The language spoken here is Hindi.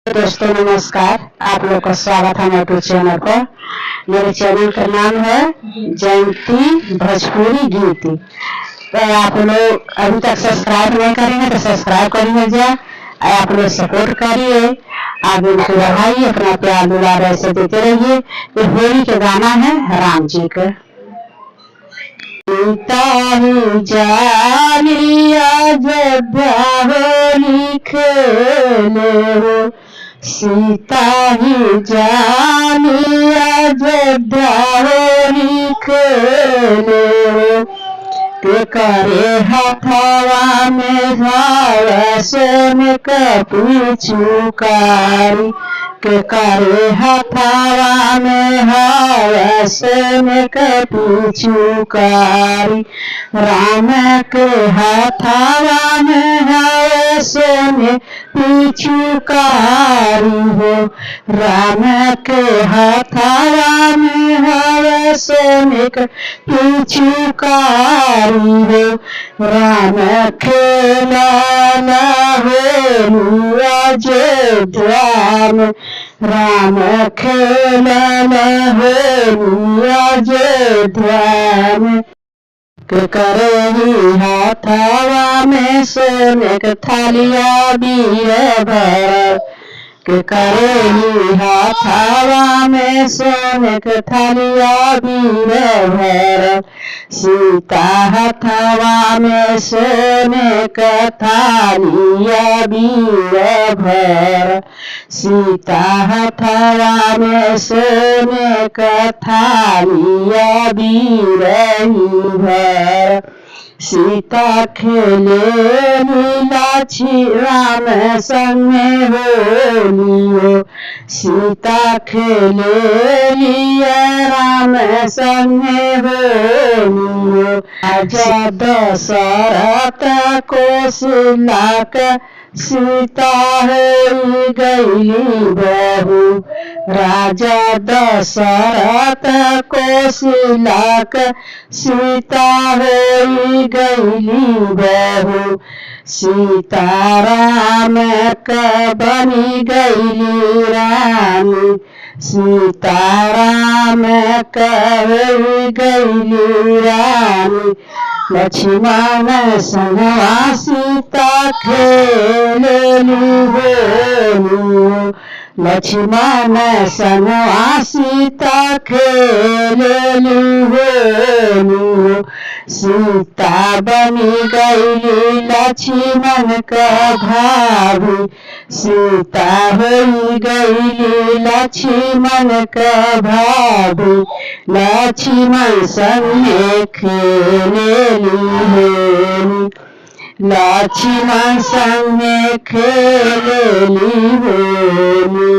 दोस्तों नमस्कार, आप लोग का स्वागत है यूट्यूब चैनल पर। मेरे चैनल का नाम है जयंती भोजपुरी गीत। तो आप लोग अभी तक सब्सक्राइब नहीं करेंगे तो सब्सक्राइब करिए, आप लोग सपोर्ट करिए, आगे को बढ़ाइए, अपना प्यार दुलार ऐसे देते रहिए। ये होली के गाना है राम जी का। सीता ही जानी अयोध्या होली खेले हो, सीता ही जानी अयोध्या होली खेले हो। के करे हथवा में धारा सोने का पिचुकारी, के करे हथवा में हारा सोने का पिचुकारी। राम के हथवा में हारा सोने पिचुकारी हो, राम के हथवा में हारा सोने का पिचुकारी हो। राम खेला हो अयोध्या में, राम खेला हो अयोध्या में। के करे हाथवा में सोने के थालिया बीर भर, के करे हाथवा में सोने के थालिया बीर भर। सीता हथवा में सोने का थालिया बीर भर, सीता हथवा में सोने का थालिया बीर भर। सीता खेले लीलाछी राम संगे होली हो, सीता खेले लिया राम संगे होली हो। राजा दशरथ कौशल्या का सीता हो गईली बहू, राजा दशरथ कौशल्या का सीता हो गईली बहू। सीताराम का बनी गईली रानी, सीताराम का हो गईली रानी। लक्ष्मण संगवा सीता खेलेली होली, लक्ष्मण संगवा सीता खेलेली होली। सीता बनी गईली लक्ष्मण का भाभी, सीता हो गईली लक्ष्मण का भाभी। लक्ष्मण संगे खेलेली होली, लक्ष्मण संगे खेलेली होली।